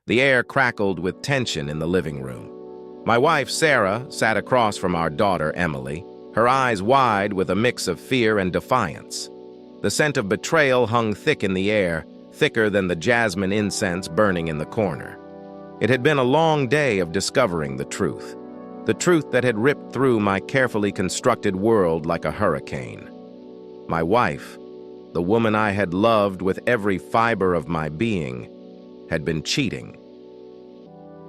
The air crackled with tension in the living room. My wife, Sarah, sat across from our daughter, Emily, her eyes wide with a mix of fear and defiance. The scent of betrayal hung thick in the air, thicker than the jasmine incense burning in the corner. It had been a long day of discovering the truth that had ripped through my carefully constructed world like a hurricane. My wife, the woman I had loved with every fiber of my being, had been cheating.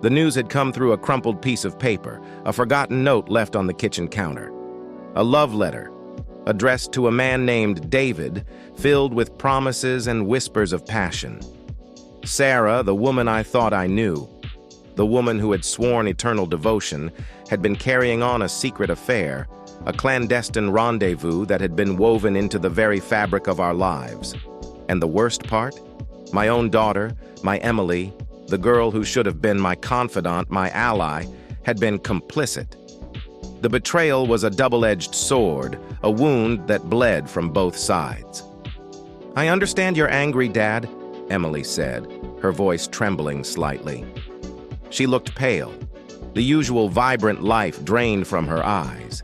The news had come through a crumpled piece of paper, a forgotten note left on the kitchen counter. A love letter, addressed to a man named David, filled with promises and whispers of passion. Sarah, the woman I thought I knew, the woman who had sworn eternal devotion, had been carrying on a secret affair, a clandestine rendezvous that had been woven into the very fabric of our lives. And the worst part? My own daughter, my Emily, the girl who should have been my confidant, my ally, had been complicit. The betrayal was a double-edged sword, a wound that bled from both sides. "I understand you're angry, Dad," Emily said, her voice trembling slightly. She looked pale, the usual vibrant life drained from her eyes.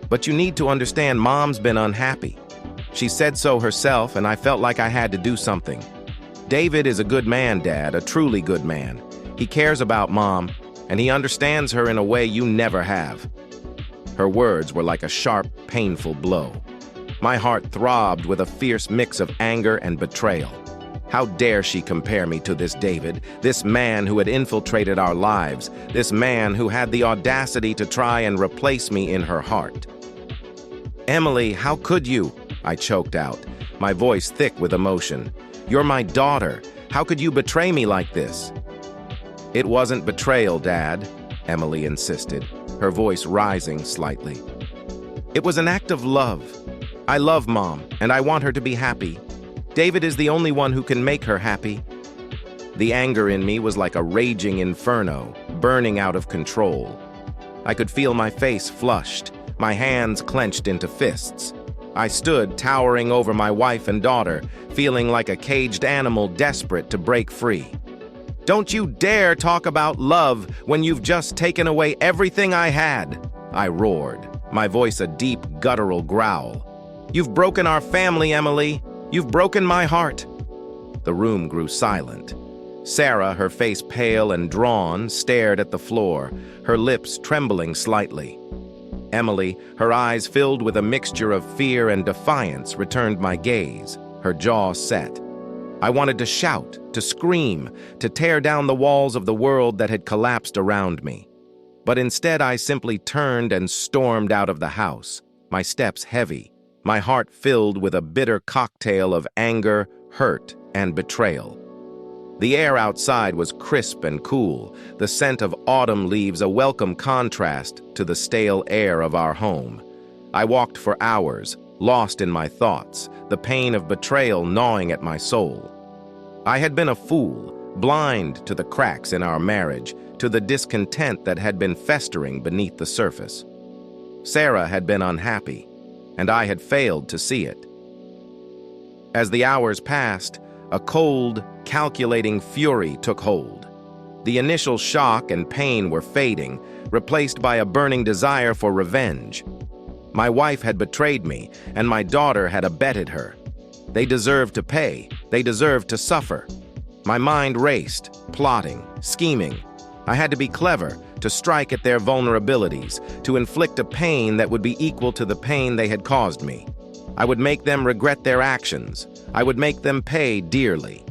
"But you need to understand Mom's been unhappy. She said so herself, and I felt like I had to do something. David is a good man, Dad, a truly good man. He cares about Mom, and he understands her in a way you never have." Her words were like a sharp, painful blow. My heart throbbed with a fierce mix of anger and betrayal. How dare she compare me to this David, this man who had infiltrated our lives, this man who had the audacity to try and replace me in her heart. "Emily, how could you?" I choked out, my voice thick with emotion. "You're my daughter. How could you betray me like this?" "It wasn't betrayal, Dad," Emily insisted, her voice rising slightly. "It was an act of love. I love Mom, and I want her to be happy. David is the only one who can make her happy." The anger in me was like a raging inferno, burning out of control. I could feel my face flushed, my hands clenched into fists. I stood towering over my wife and daughter, feeling like a caged animal desperate to break free. "Don't you dare talk about love when you've just taken away everything I had," I roared, my voice a deep, guttural growl. "You've broken our family, Emily. You've broken my heart." The room grew silent. Sarah, her face pale and drawn, stared at the floor, her lips trembling slightly. Emily, her eyes filled with a mixture of fear and defiance, returned my gaze, her jaw set. I wanted to shout, to scream, to tear down the walls of the world that had collapsed around me. But instead I simply turned and stormed out of the house, my steps heavy, my heart filled with a bitter cocktail of anger, hurt, and betrayal. The air outside was crisp and cool, the scent of autumn leaves a welcome contrast to the stale air of our home. I walked for hours, lost in my thoughts, the pain of betrayal gnawing at my soul. I had been a fool, blind to the cracks in our marriage, to the discontent that had been festering beneath the surface. Sarah had been unhappy, and I had failed to see it. As the hours passed, a cold, calculating fury took hold. The initial shock and pain were fading, replaced by a burning desire for revenge. My wife had betrayed me, and my daughter had abetted her. They deserved to pay. They deserved to suffer. My mind raced, plotting, scheming. I had to be clever, to strike at their vulnerabilities, to inflict a pain that would be equal to the pain they had caused me. I would make them regret their actions. I would make them pay dearly.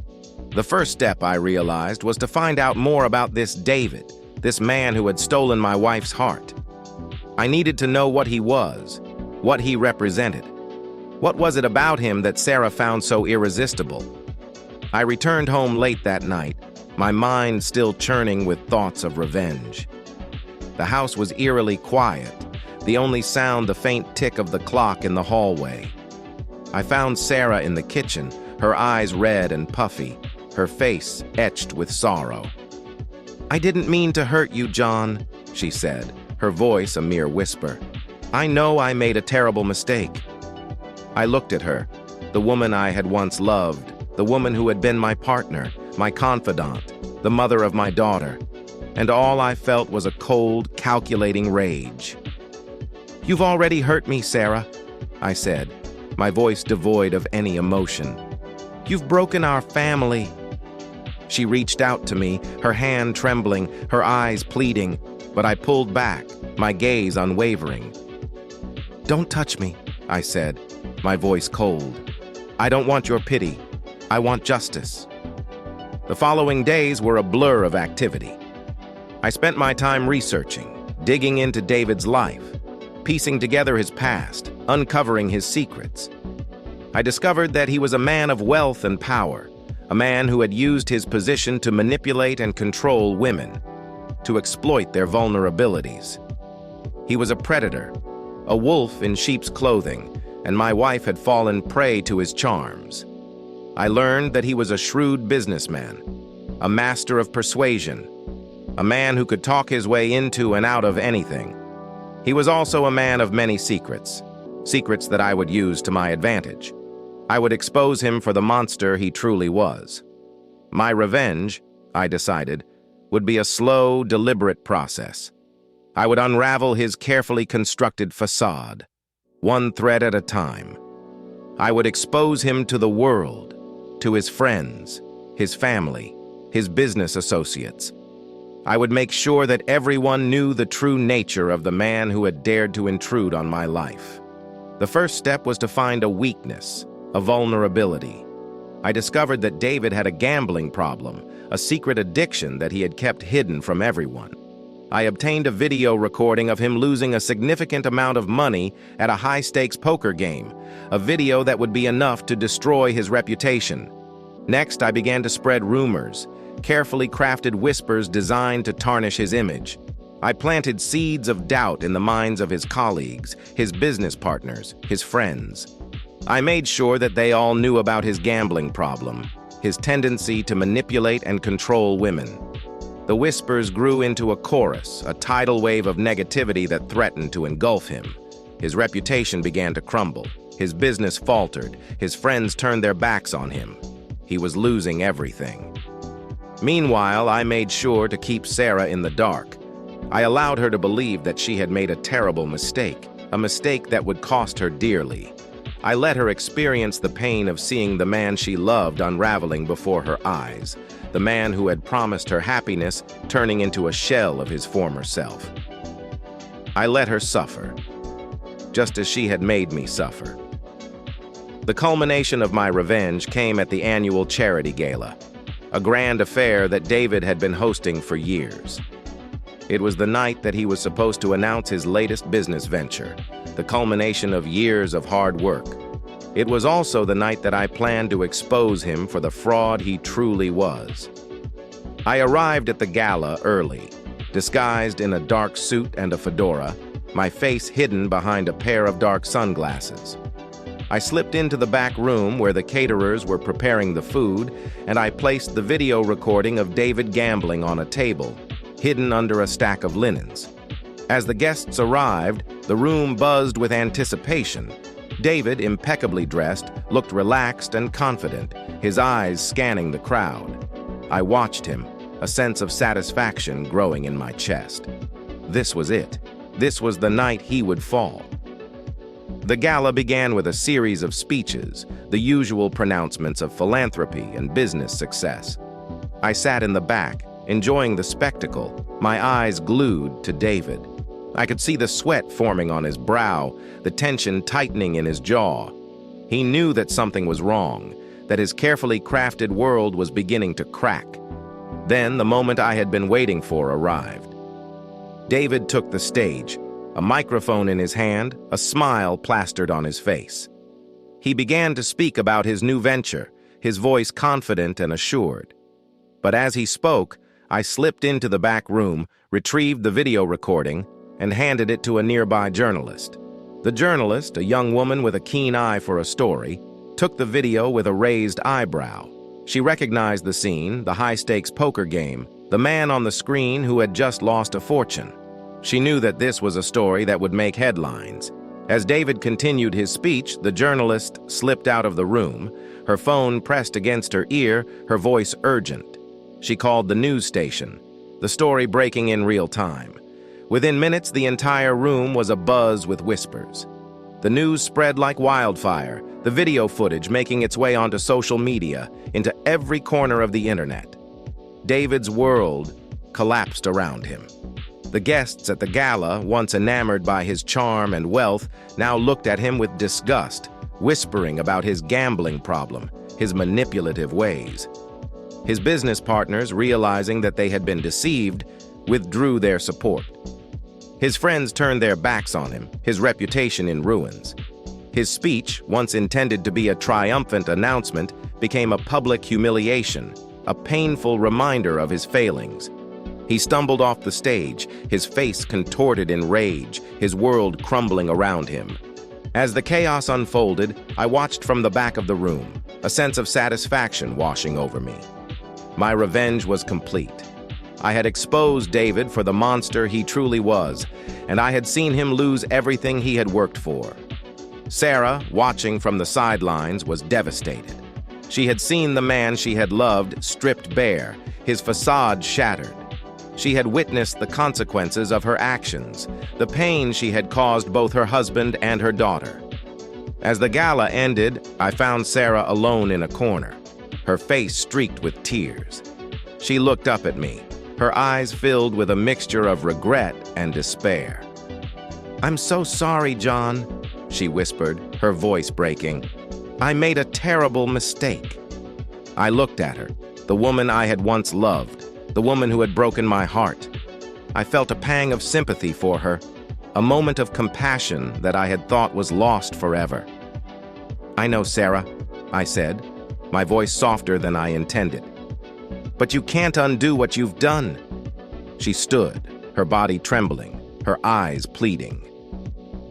The first step, I realized, was to find out more about this David, this man who had stolen my wife's heart. I needed to know what he was, what he represented. What was it about him that Sarah found so irresistible? I returned home late that night, my mind still churning with thoughts of revenge. The house was eerily quiet, the only sound the faint tick of the clock in the hallway. I found Sarah in the kitchen, her eyes red and puffy, her face etched with sorrow. "I didn't mean to hurt you, John," she said, her voice a mere whisper. "I know I made a terrible mistake." I looked at her, the woman I had once loved, the woman who had been my partner, my confidant, the mother of my daughter, and all I felt was a cold, calculating rage. "You've already hurt me, Sarah," I said, my voice devoid of any emotion. "You've broken our family." She reached out to me, her hand trembling, her eyes pleading, but I pulled back, my gaze unwavering. "Don't touch me," I said, my voice cold. "I don't want your pity. I want justice." The following days were a blur of activity. I spent my time researching, digging into David's life, piecing together his past, uncovering his secrets. I discovered that he was a man of wealth and power, a man who had used his position to manipulate and control women, to exploit their vulnerabilities. He was a predator, a wolf in sheep's clothing, and my wife had fallen prey to his charms. I learned that he was a shrewd businessman, a master of persuasion, a man who could talk his way into and out of anything. He was also a man of many secrets, secrets that I would use to my advantage. I would expose him for the monster he truly was. My revenge, I decided, would be a slow, deliberate process. I would unravel his carefully constructed facade, one thread at a time. I would expose him to the world, to his friends, his family, his business associates. I would make sure that everyone knew the true nature of the man who had dared to intrude on my life. The first step was to find a weakness, a vulnerability. I discovered that David had a gambling problem, a secret addiction that he had kept hidden from everyone. I obtained a video recording of him losing a significant amount of money at a high-stakes poker game, a video that would be enough to destroy his reputation. Next, I began to spread rumors, carefully crafted whispers designed to tarnish his image. I planted seeds of doubt in the minds of his colleagues, his business partners, his friends. I made sure that they all knew about his gambling problem, his tendency to manipulate and control women. The whispers grew into a chorus, a tidal wave of negativity that threatened to engulf him. His reputation began to crumble. His business faltered. His friends turned their backs on him. He was losing everything. Meanwhile, I made sure to keep Sarah in the dark. I allowed her to believe that she had made a terrible mistake, a mistake that would cost her dearly. I let her experience the pain of seeing the man she loved unraveling before her eyes, the man who had promised her happiness turning into a shell of his former self. I let her suffer, just as she had made me suffer. The culmination of my revenge came at the annual charity gala, a grand affair that David had been hosting for years. It was the night that he was supposed to announce his latest business venture, the culmination of years of hard work. It was also the night that I planned to expose him for the fraud he truly was. I arrived at the gala early, disguised in a dark suit and a fedora, my face hidden behind a pair of dark sunglasses. I slipped into the back room where the caterers were preparing the food, and I placed the video recording of David gambling on a table, hidden under a stack of linens. As the guests arrived, the room buzzed with anticipation. David, impeccably dressed, looked relaxed and confident, his eyes scanning the crowd. I watched him, a sense of satisfaction growing in my chest. This was it. This was the night he would fall. The gala began with a series of speeches, the usual pronouncements of philanthropy and business success. I sat in the back, enjoying the spectacle, my eyes glued to David. I could see the sweat forming on his brow, the tension tightening in his jaw. He knew that something was wrong, that his carefully crafted world was beginning to crack. Then the moment I had been waiting for arrived. David took the stage, a microphone in his hand, a smile plastered on his face. He began to speak about his new venture, his voice confident and assured. But as he spoke, I slipped into the back room, retrieved the video recording, and handed it to a nearby journalist. The journalist, a young woman with a keen eye for a story, took the video with a raised eyebrow. She recognized the scene, the high-stakes poker game, the man on the screen who had just lost a fortune. She knew that this was a story that would make headlines, As David continued his speech, the journalist slipped out of the room, her phone pressed against her ear, her voice urgent. She called the news station, the story breaking in real time. Within minutes, the entire room was abuzz with whispers. The news spread like wildfire, the video footage making its way onto social media, into every corner of the internet. David's world collapsed around him. The guests at the gala, once enamored by his charm and wealth, now looked at him with disgust, whispering about his gambling problem, his manipulative ways. His business partners, realizing that they had been deceived, withdrew their support. His friends turned their backs on him, his reputation in ruins. His speech, once intended to be a triumphant announcement, became a public humiliation, a painful reminder of his failings. He stumbled off the stage, his face contorted in rage, his world crumbling around him. As the chaos unfolded, I watched from the back of the room, a sense of satisfaction washing over me. My revenge was complete. I had exposed David for the monster he truly was, and I had seen him lose everything he had worked for. Sarah, watching from the sidelines, was devastated. She had seen the man she had loved stripped bare, his facade shattered. She had witnessed the consequences of her actions, the pain she had caused both her husband and her daughter. As the gala ended, I found Sarah alone in a corner, her face streaked with tears. She looked up at me, her eyes filled with a mixture of regret and despair. "I'm so sorry, John," she whispered, her voice breaking. "I made a terrible mistake." I looked at her, the woman I had once loved, the woman who had broken my heart. I felt a pang of sympathy for her, a moment of compassion that I had thought was lost forever. "I know, Sarah," I said, my voice softer than I intended. "But you can't undo what you've done." She stood, her body trembling, her eyes pleading.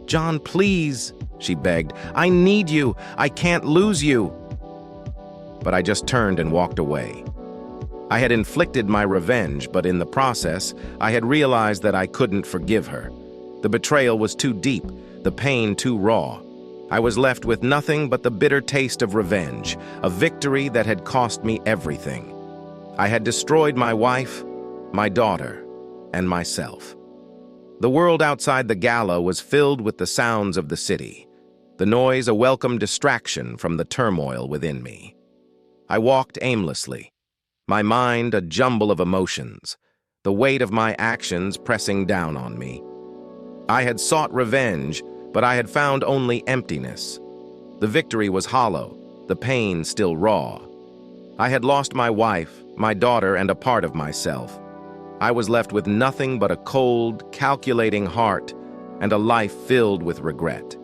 "John, please," she begged. "I need you. I can't lose you." But I just turned and walked away. I had inflicted my revenge, but in the process, I had realized that I couldn't forgive her. The betrayal was too deep, the pain too raw. I was left with nothing but the bitter taste of revenge, a victory that had cost me everything. I had destroyed my wife, my daughter, and myself. The world outside the gala was filled with the sounds of the city, the noise a welcome distraction from the turmoil within me. I walked aimlessly, my mind a jumble of emotions, the weight of my actions pressing down on me. I had sought revenge, but I had found only emptiness. The victory was hollow, the pain still raw. I had lost my wife, my daughter, and a part of myself. I was left with nothing but a cold, calculating heart and a life filled with regret.